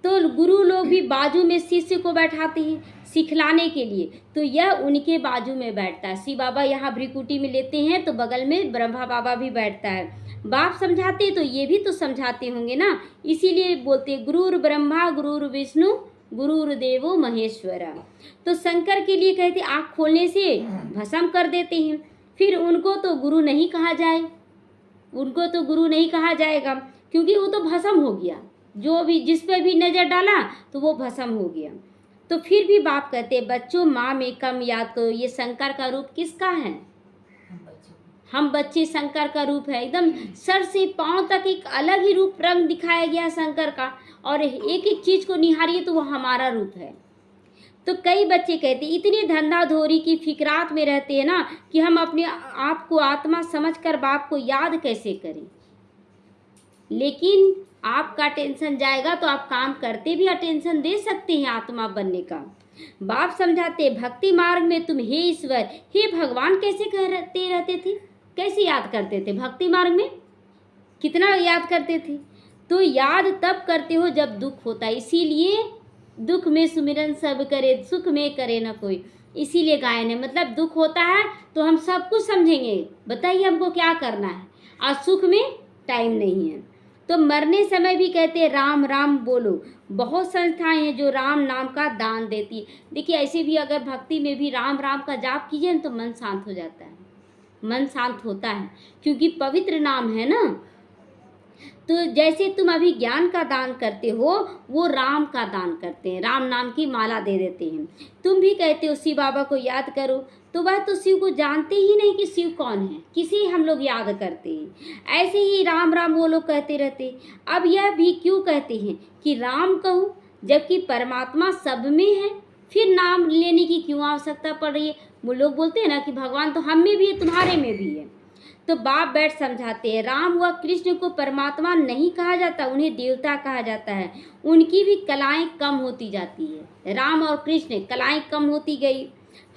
तो गुरु लोग भी बाजू में शिष्य को बैठाते हैं सिखलाने के लिए, तो यह उनके बाजू में बैठता है। शिव बाबा यहाँ भ्रिकुटी में लेते हैं तो बगल में ब्रह्मा बाबा भी बैठता है। बाप समझाते तो ये भी तो समझाते होंगे ना, इसीलिए बोलते गुरुर ब्रह्मा गुरुर विष्णु गुरुर देवो महेश्वरा। तो शंकर के लिए कहते आँख खोलने से भस्म कर देते हैं, फिर उनको तो गुरु नहीं कहा जाए, उनको तो गुरु नहीं कहा जाएगा, क्योंकि वो तो भस्म हो गया, जो भी जिस पे भी नज़र डाला तो वो भस्म हो गया। तो फिर भी बाप कहते बच्चों माँ में कम याद करो, ये शंकर का रूप किसका है? हम बच्चे शंकर का रूप है। एकदम सर से पांव तक एक अलग ही रूप रंग दिखाया गया शंकर का, और एक एक चीज को निहारिए तो वो हमारा रूप है। तो कई बच्चे कहते इतने धंधाधोरी की फिक्रात में रहते हैं ना कि हम अपने आप को आत्मा समझकर बाप को याद कैसे करें। लेकिन आपका टेंशन जाएगा तो आप काम करते भी अटेंशन दे सकते हैं आत्मा बनने का। बाप समझाते भक्ति मार्ग में तुम हे ईश्वर हे भगवान कैसे कहते रहते थे, कैसे याद करते थे? भक्ति मार्ग में कितना याद करते थे? तो याद तब करते हो जब दुख होता है, इसीलिए दुख में सुमिरन सब करे सुख में करे न कोई, इसीलिए गायन है। मतलब दुख होता है तो हम सब कुछ समझेंगे, बताइए हमको क्या करना है, आज सुख में टाइम नहीं है। तो मरने समय भी कहते हैं राम राम बोलो। बहुत संस्थाएं हैं जो राम नाम का दान देती है। देखिए ऐसे भी अगर भक्ति में भी राम राम का जाप कीजिए तो मन शांत हो जाता है, मन शांत होता है, क्योंकि पवित्र नाम है ना। तो जैसे तुम अभी ज्ञान का दान करते हो, वो राम का दान करते हैं, राम नाम की माला दे देते हैं। तुम भी कहते हो शिव बाबा को याद करो, तो वह तो शिव को जानते ही नहीं कि शिव कौन है, किसी हम लोग याद करते हैं। ऐसे ही राम राम वो लोग कहते रहते। अब यह भी क्यों कहते हैं कि राम कहो, जबकि परमात्मा सब में है, फिर नाम लेने की क्यों आवश्यकता पड़ रही है? वो लोग बोलते हैं ना कि भगवान तो हम में भी है, तुम्हारे में भी है। तो बाप बैठ समझाते हैं राम व कृष्ण को परमात्मा नहीं कहा जाता, उन्हें देवता कहा जाता है। उनकी भी कलाएं कम होती जाती है। राम और कृष्ण कलाएं कम होती गई,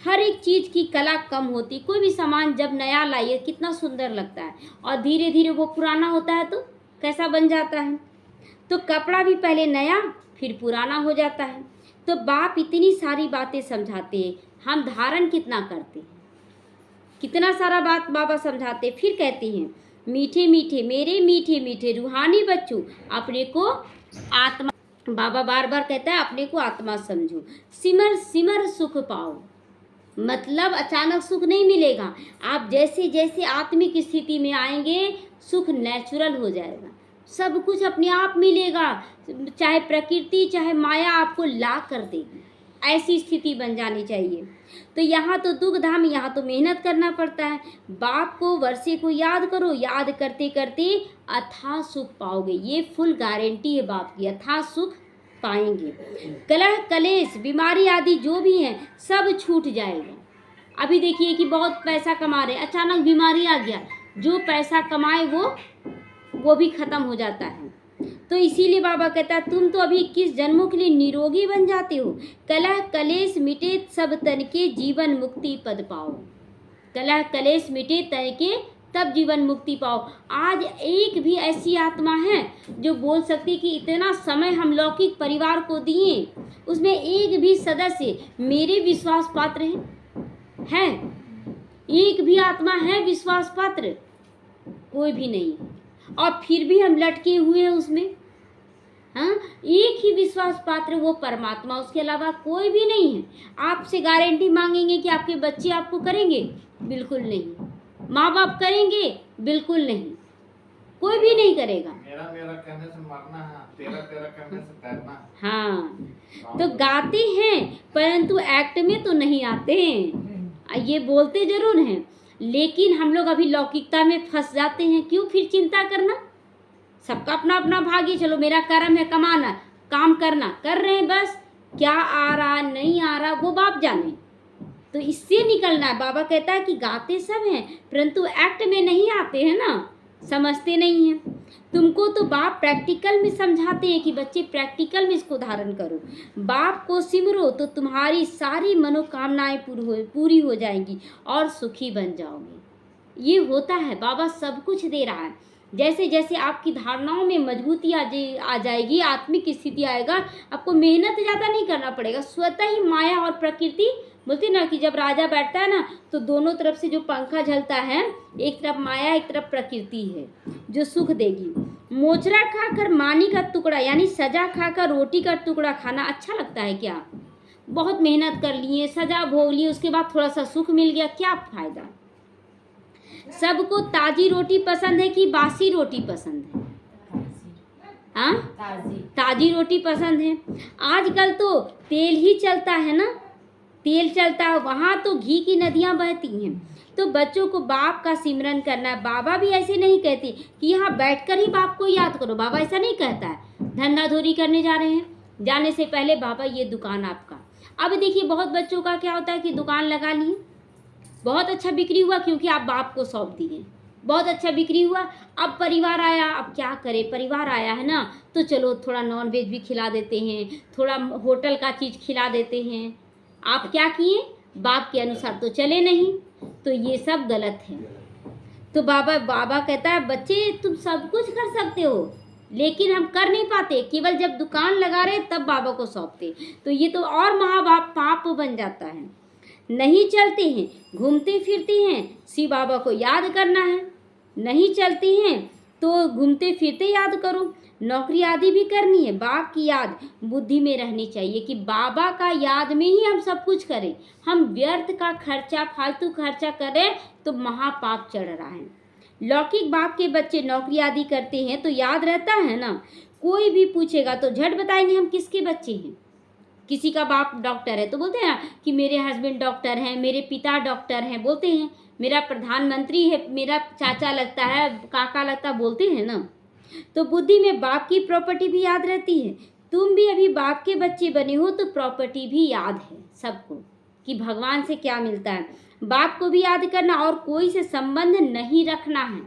हर एक चीज़ की कला कम होती। कोई भी सामान जब नया लाइए कितना सुंदर लगता है, और धीरे धीरे वो पुराना होता है तो कैसा बन जाता है। तो कपड़ा भी पहले नया फिर पुराना हो जाता है। तो बाप इतनी सारी बातें समझाते हैं, हम धारण कितना करते हैं, कितना सारा बात बाबा समझाते। फिर कहते हैं मीठे मीठे मेरे मीठे मीठे रूहानी बच्चों, अपने को आत्मा, बाबा बार बार कहता है अपने को आत्मा समझो, सिमर सिमर सुख पाओ। मतलब अचानक सुख नहीं मिलेगा, आप जैसे जैसे आत्मिक स्थिति में आएंगे सुख नेचुरल हो जाएगा, सब कुछ अपने आप मिलेगा, चाहे प्रकृति चाहे माया आपको ला कर देगी, ऐसी स्थिति बन जानी चाहिए। तो यहाँ तो दुख धाम, यहाँ तो मेहनत करना पड़ता है। बाप को वर्षे को याद करो, याद करते करते अथाह सुख पाओगे, ये फुल गारंटी है बाप की, अथाह सुख पाएंगे। कलह कलेश बीमारी आदि जो भी हैं सब छूट जाएगा। अभी देखिए कि बहुत पैसा कमा रहे, अचानक बीमारी आ गया, जो पैसा कमाए वो भी खत्म हो जाता है। तो इसीलिए बाबा कहता है तुम तो अभी 21 जन्मों के लिए निरोगी बन जाते हो। कलह कलेश मिटे सब तन के, जीवन मुक्ति पद पाओ। कलह कलेश मिटे तन के, तब जीवन मुक्ति पाओ। आज एक भी ऐसी आत्मा है जो बोल सकती कि इतना समय हम लौकिक परिवार को दिए, उसमें एक भी सदस्य मेरे विश्वास पात्र है? एक भी आत्मा है विश्वास पात्र? कोई भी नहीं। और फिर भी हम लटके हुए हैं उसमें। हाँ, एक ही विश्वास पात्र वो परमात्मा, उसके अलावा कोई भी नहीं है। आपसे गारंटी मांगेंगे कि आपके बच्चे आपको करेंगे? बिल्कुल नहीं। माँ बाप करेंगे? बिल्कुल नहीं, कोई भी नहीं करेगा। मेरा मेरा कहने से मरना है, तेरा तेरा कहने से तैरना। हाँ, तो गाते हैं परंतु एक्ट में तो नहीं आते हैं। ये बोलते जरूर हैं, लेकिन हम लोग अभी लौकिकता में फंस जाते हैं। क्यों फिर चिंता करना? सबका अपना अपना भाग्य, चलो मेरा कर्म है कमाना, काम करना, कर रहे हैं बस। क्या आ रहा नहीं आ रहा वो बाप जाने, तो इससे निकलना है। बाबा कहता है कि गाते सब हैं परंतु एक्ट में नहीं आते हैं ना, समझते नहीं हैं। तुमको तो बाप प्रैक्टिकल में समझाते हैं कि बच्चे प्रैक्टिकल में इसको धारण करो, बाप को सिमरो तो तुम्हारी सारी मनोकामनाएं पूरी हो जाएंगी और सुखी बन जाओगे। ये होता है, बाबा सब कुछ दे रहा है। जैसे जैसे आपकी धारणाओं में मजबूती आ जाएगी, आत्मिक स्थिति आएगा, आपको मेहनत ज़्यादा नहीं करना पड़ेगा, स्वतः ही माया और प्रकृति बोलती ना कि जब राजा बैठता है ना तो दोनों तरफ से जो पंखा झलता है, एक तरफ माया एक तरफ प्रकृति है जो सुख देगी। मोचरा खाकर मानी का टुकड़ा यानी सजा खाकर रोटी का टुकड़ा खाना अच्छा लगता है क्या? बहुत मेहनत कर लिए, सजा भोग लिए, उसके बाद थोड़ा सा सुख मिल गया, क्या फायदा? सबको ताजी रोटी पसंद है कि बासी रोटी पसंद है? हाँ, ताजी रोटी पसंद है। आजकल तो तेल ही चलता है ना, तेल चलता है, वहाँ तो घी की नदियाँ बहती हैं। तो बच्चों को बाप का सिमरन करना है। बाबा भी ऐसे नहीं कहते कि यहाँ बैठकर ही बाप को याद करो, बाबा ऐसा नहीं कहता है। धंधाधोरी करने जा रहे हैं, जाने से पहले बाबा ये दुकान आपका। अब देखिए बहुत बच्चों का क्या होता है कि दुकान लगा लिए, बहुत अच्छा बिक्री हुआ क्योंकि आप बाप को सौंप दिए, बहुत अच्छा बिक्री हुआ। अब परिवार आया, अब क्या करें, परिवार आया है ना तो चलो थोड़ा नॉन वेज भी खिला देते हैं, थोड़ा होटल का चीज़ खिला देते हैं। आप क्या किए, बाप के अनुसार तो चले नहीं, तो ये सब गलत है। तो बाबा कहता है बच्चे तुम सब कुछ कर सकते हो लेकिन हम कर नहीं पाते, केवल जब दुकान लगा रहे तब बाबा को सौंपते, तो ये तो और महापाप पाप बन जाता है। नहीं चलते हैं, घूमते फिरते हैं, शिव बाबा को याद करना है। नहीं चलते हैं तो घूमते फिरते याद करो। नौकरी आदि भी करनी है, बाप की याद बुद्धि में रहनी चाहिए कि बाबा का याद में ही हम सब कुछ करें। हम व्यर्थ का खर्चा, फालतू खर्चा करें तो महापाप चढ़ रहा है। लौकिक बाप के बच्चे नौकरी आदि करते हैं तो याद रहता है ना, कोई भी पूछेगा तो झट बताएंगे हम किसके बच्चे हैं। किसी का बाप डॉक्टर है तो बोलते हैं ना कि मेरे हस्बैंड डॉक्टर हैं, मेरे पिता डॉक्टर हैं, बोलते हैं मेरा प्रधानमंत्री है, मेरा चाचा लगता है, काका लगता है, बोलते हैं ना। तो बुद्धि में बाप की प्रॉपर्टी भी याद रहती है। तुम भी अभी बाप के बच्चे बने हो तो प्रॉपर्टी भी याद है सबको कि भगवान से क्या मिलता है। बाप को भी याद करना और कोई से संबंध नहीं रखना है,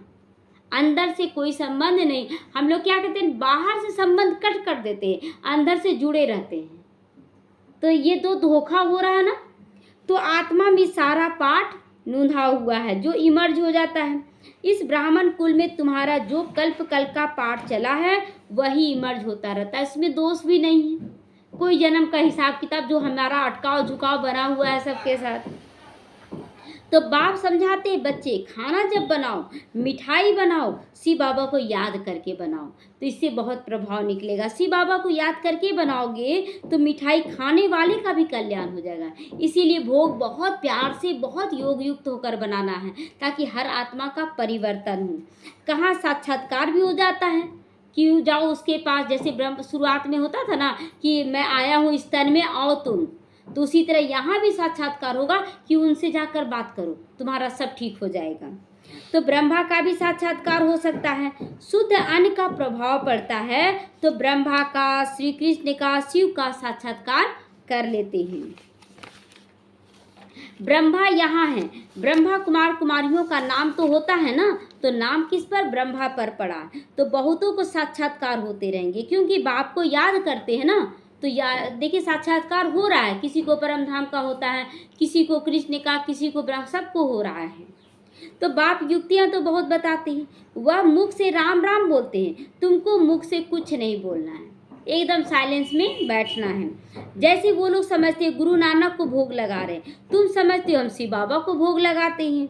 अंदर से कोई संबंध नहीं। हम लोग क्या कहते हैं, बाहर से संबंध कट कर देते हैं, अंदर से जुड़े रहते हैं, तो ये तो धोखा हो रहा है ना। तो आत्मा में सारा पाठ नूंधा हुआ है जो इमर्ज हो जाता है। इस ब्राह्मण कुल में तुम्हारा जो कल्प कल्प का पाठ चला है वही इमर्ज होता रहता है, इसमें दोष भी नहीं है। कोई जन्म का हिसाब किताब जो हमारा अटकाव झुकाव बना हुआ है सबके साथ। तो बाप समझाते बच्चे खाना जब बनाओ, मिठाई बनाओ, शिव बाबा को याद करके बनाओ, तो इससे बहुत प्रभाव निकलेगा। शिव बाबा को याद करके बनाओगे तो मिठाई खाने वाले का भी कल्याण हो जाएगा। इसीलिए भोग बहुत प्यार से, बहुत योग युक्त होकर बनाना है ताकि हर आत्मा का परिवर्तन हो। कहाँ साक्षात्कार भी हो जाता है कि जाओ उसके पास, जैसे ब्रह्म शुरुआत में होता था ना कि मैं आया हूँ इस तन में, आओ तुम, तो उसी तरह यहाँ भी साक्षात्कार होगा कि उनसे जाकर बात करो, तुम्हारा सब ठीक हो जाएगा। तो ब्रह्मा का भी साक्षात्कार हो सकता है। शुद्ध अन्न का प्रभाव पड़ता है तो ब्रह्मा का, श्री कृष्ण का, शिव का साक्षात्कार कर लेते हैं। ब्रह्मा यहाँ है, ब्रह्मा कुमार कुमारियों का नाम तो होता है ना, तो नाम किस पर, ब्रह्मा पर पड़ा, तो बहुतों को साक्षात्कार होते रहेंगे क्योंकि बाप को याद करते हैं ना। तो देखिए साक्षात्कार हो रहा है, किसी को परम धाम का होता है, किसी को कृष्ण का, किसी को ब्रह्म, सबको हो रहा है। तो बाप युक्तियाँ तो बहुत बताते हैं, वह मुख से राम राम बोलते हैं, तुमको मुख से कुछ नहीं बोलना है, एकदम साइलेंस में बैठना है। जैसे वो लोग समझते हैं गुरु नानक को भोग लगा रहे हैं, तुम समझते हो हम शिव बाबा को भोग लगाते हैं,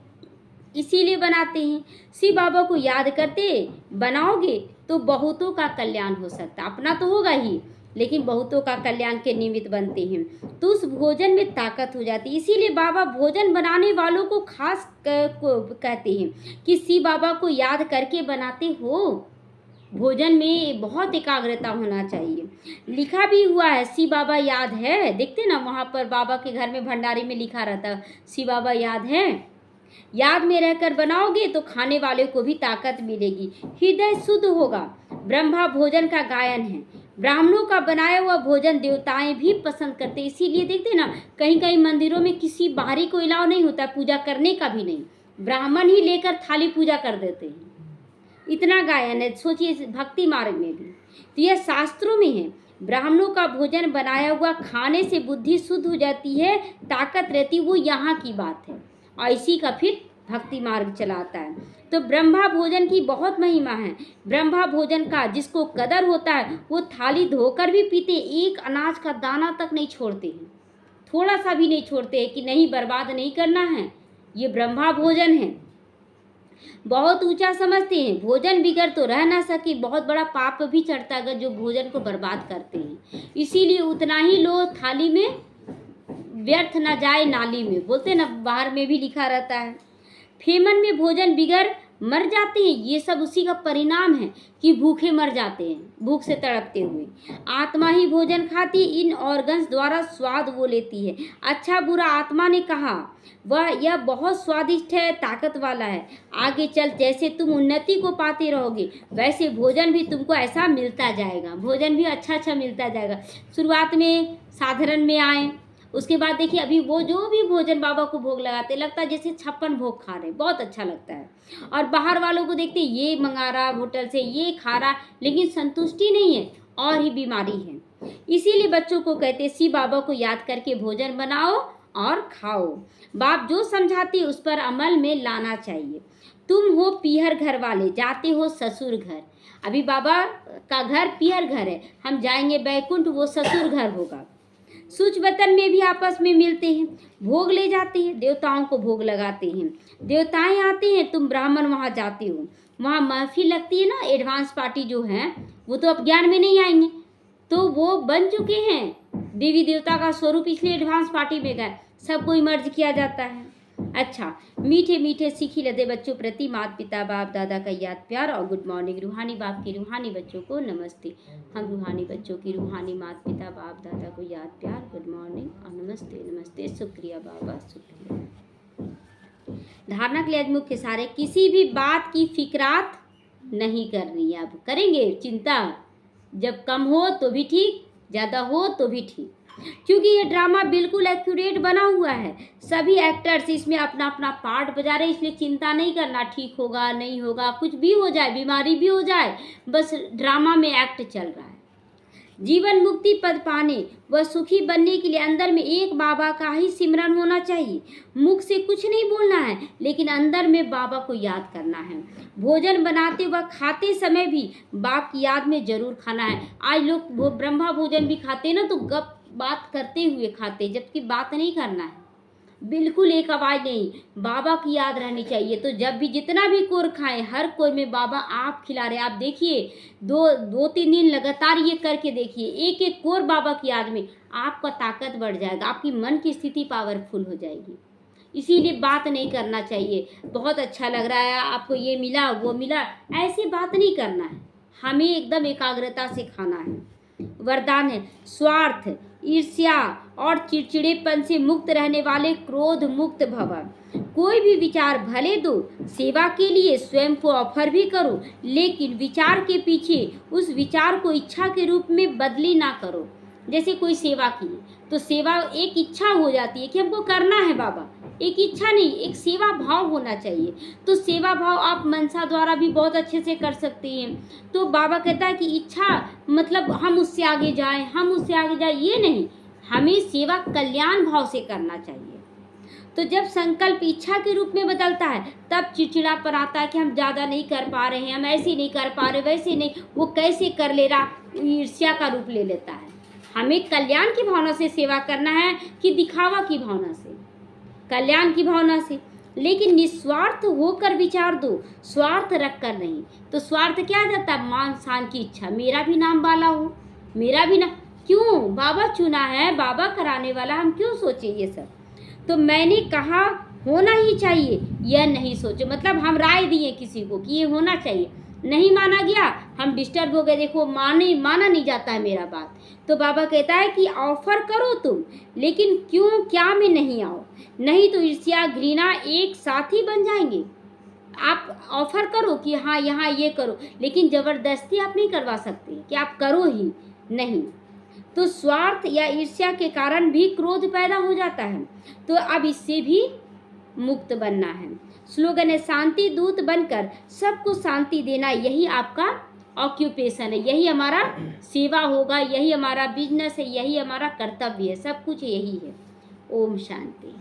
इसीलिए बनाते हैं। शिव बाबा को याद करते बनाओगे तो बहुतों का कल्याण हो सकता है, अपना तो होगा ही लेकिन बहुतों का कल्याण के निमित्त बनते हैं, तो उस भोजन में ताकत हो जाती है। इसीलिए बाबा भोजन बनाने वालों को खास कहते हैं कि शिव बाबा को याद करके बनाते हो। भोजन में बहुत एकाग्रता होना चाहिए। लिखा भी हुआ है शिव बाबा याद है, देखते ना वहाँ पर बाबा के घर में भंडारी में लिखा रहता है शिव बाबा याद है। याद में रहकर बनाओगे तो खाने वाले को भी ताकत मिलेगी, हृदय शुद्ध होगा। ब्रह्मा भोजन का गायन है, ब्राह्मणों का बनाया हुआ भोजन देवताएं भी पसंद करते, इसीलिए देखते ना कहीं कहीं मंदिरों में किसी बाहरी को अलाउ नहीं होता, पूजा करने का भी नहीं, ब्राह्मण ही लेकर थाली पूजा कर देते हैं। इतना गायन है, सोचिए भक्ति मार्ग में भी। तो यह शास्त्रों में है, ब्राह्मणों का भोजन बनाया हुआ खाने से बुद्धि शुद्ध हो जाती है, ताकत रहती, वो यहाँ की बात है, और इसी का फिर भक्ति मार्ग चलाता है। तो ब्रह्मा भोजन की बहुत महिमा है। ब्रह्मा भोजन का जिसको कदर होता है वो थाली धोकर भी पीते, एक अनाज का दाना तक नहीं छोड़ते हैं, थोड़ा सा भी नहीं छोड़ते हैं कि नहीं बर्बाद नहीं करना है, ये ब्रह्मा भोजन है। बहुत ऊंचा समझते हैं, भोजन बिगड़ तो रह ना सके, बहुत बड़ा पाप भी चढ़ता है अगर जो भोजन को बर्बाद करते हैं, इसीलिए उतना ही लो थाली में, व्यर्थ ना जाए नाली में, बोलते ना बाहर में भी लिखा रहता है। फेमन में भोजन बिगड़ मर जाते हैं, ये सब उसी का परिणाम है कि भूखे मर जाते हैं, भूख से तड़पते हुए। आत्मा ही भोजन खाती, इन ऑर्गन्स द्वारा स्वाद वो लेती है। अच्छा बुरा आत्मा ने कहा, वह यह बहुत स्वादिष्ट है, ताकत वाला है, आगे चल जैसे तुम उन्नति को पाते रहोगे वैसे भोजन भी तुमको ऐसा मिलता जाएगा, भोजन भी अच्छा अच्छा मिलता जाएगा। शुरुआत में साधारण में आए, उसके बाद देखिए अभी वो जो भी भोजन बाबा को भोग लगाते लगता है जैसे 56 भोग खा रहे, बहुत अच्छा लगता है। और बाहर वालों को देखते ये मंगा रहा होटल से, ये खा रहा, लेकिन संतुष्टि नहीं है, और ही बीमारी है। इसीलिए बच्चों को कहते शिव बाबा को याद करके भोजन बनाओ और खाओ, बाप जो समझाती उस पर अमल में लाना चाहिए। तुम हो पीहर घर वाले, जाते हो ससुर घर, अभी बाबा का घर पीहर घर है, हम जाएंगे बैकुंठ, वो ससुर घर होगा। सूच वतन में भी आपस में मिलते हैं, भोग ले जाते हैं, देवताओं को भोग लगाते हैं, देवताएं आते हैं, तुम ब्राह्मण वहाँ जाते हो, वहाँ महफिल लगती है ना, एडवांस पार्टी जो है वो तो अब ज्ञान में नहीं आएंगे, तो वो बन चुके हैं देवी देवता का स्वरूप, इसलिए एडवांस पार्टी में गए, सबको इमर्ज किया जाता है। अच्छा, मीठे मीठे सीखी लदे बच्चों प्रति माता पिता बाप दादा का याद प्यार और गुड मॉर्निंग। रूहानी बाप के रूहानी बच्चों को नमस्ते। हम रूहानी बच्चों की रूहानी माता पिता बाप दादा को याद प्यार, गुड मॉर्निंग और नमस्ते नमस्ते। शुक्रिया बाबा, शुक्रिया। धारणा के लिए आज मुख्य सारे, किसी भी बात की फिक्रात नहीं करनी है, अब करेंगे चिंता, जब कम हो तो भी ठीक, ज़्यादा हो तो भी ठीक, क्योंकि ये ड्रामा बिल्कुल एक्यूरेट बना हुआ है, सभी एक्टर्स इसमें अपना अपना पार्ट बजा रहे हैं, इसलिए चिंता नहीं करना, ठीक होगा नहीं होगा, कुछ भी हो जाए, बीमारी भी हो जाए, बस ड्रामा में एक्ट चल रहा है। जीवन मुक्ति पद पाने व सुखी बनने के लिए अंदर में एक बाबा का ही सिमरन होना चाहिए, मुख से कुछ नहीं बोलना है, लेकिन अंदर में बाबा को याद करना है। भोजन बनाते व खाते समय भी बाप की याद में जरूर खाना है। आज लोग ब्रह्मा भोजन भी खाते ना तो गप बात करते हुए खाते, जबकि बात नहीं करना है, बिल्कुल एक आवाज़ नहीं, बाबा की याद रहनी चाहिए। तो जब भी जितना भी कोर खाएं, हर कोर में बाबा आप खिला रहे, आप देखिए 2-3 दिन लगातार ये करके देखिए, एक एक कोर बाबा की याद में, आपका ताकत बढ़ जाएगा, आपकी मन की स्थिति पावरफुल हो जाएगी। इसीलिए बात नहीं करना चाहिए, बहुत अच्छा लग रहा है आपको, ये मिला वो मिला, ऐसे बात नहीं करना है, हमें एकदम एकाग्रता से खाना है। वरदान है, स्वार्थ ईर्ष्या और चिड़चिड़ेपन से मुक्त रहने वाले क्रोध मुक्त भव। कोई भी विचार भले दो, सेवा के लिए स्वयं को ऑफर भी करो, लेकिन विचार के पीछे उस विचार को इच्छा के रूप में बदली ना करो। जैसे कोई सेवा की तो सेवा एक इच्छा हो जाती है कि हमको करना है बाबा, एक इच्छा नहीं, एक सेवा भाव होना चाहिए। तो सेवा भाव आप मनसा द्वारा भी बहुत अच्छे से कर सकते हैं। तो बाबा कहता है कि इच्छा मतलब हम उससे आगे जाएं, हम उससे आगे जाएं, ये नहीं, हमें सेवा कल्याण भाव से करना चाहिए। तो जब संकल्प इच्छा के रूप में बदलता है तब चिड़चिड़ापन आता है कि हम ज़्यादा नहीं कर पा रहे हैं, हम ऐसे नहीं कर पा रहे, वैसे नहीं, वो कैसे कर ले रहा, ईर्ष्या का रूप ले लेता है। हमें कल्याण की भावना से सेवा करना है कि दिखावा की भावना से, कल्याण की भावना से, लेकिन निस्वार्थ होकर विचार दो, स्वार्थ रख कर नहीं। तो स्वार्थ क्या जाता है, मान शान की इच्छा, मेरा भी नाम वाला हो, मेरा भी नाम, क्यों, बाबा चुना है, बाबा कराने वाला, हम क्यों सोचे ये सब। तो मैंने कहा होना ही चाहिए, यह नहीं सोचे, मतलब हम राय दिए किसी को कि ये होना चाहिए, नहीं माना गया, हम डिस्टर्ब हो गए, देखो माना नहीं जाता है मेरा बात। तो बाबा कहता है कि ऑफर करो तुम, लेकिन क्यों क्या में नहीं आओ, नहीं तो ईर्ष्या घृणा एक साथ ही बन जाएंगे। आप ऑफर करो कि हाँ यहाँ ये करो, लेकिन ज़बरदस्ती आप नहीं करवा सकते कि आप करो ही, नहीं। तो स्वार्थ या ईर्ष्या के कारण भी क्रोध पैदा हो जाता है, तो अब इससे भी मुक्त बनना है। स्लोगन है शांति दूत बनकर सबको शांति देना, यही आपका ऑक्यूपेशन है, यही हमारा सेवा होगा, यही हमारा बिजनेस है, यही हमारा कर्तव्य है, सब कुछ यही है। ओम शांति।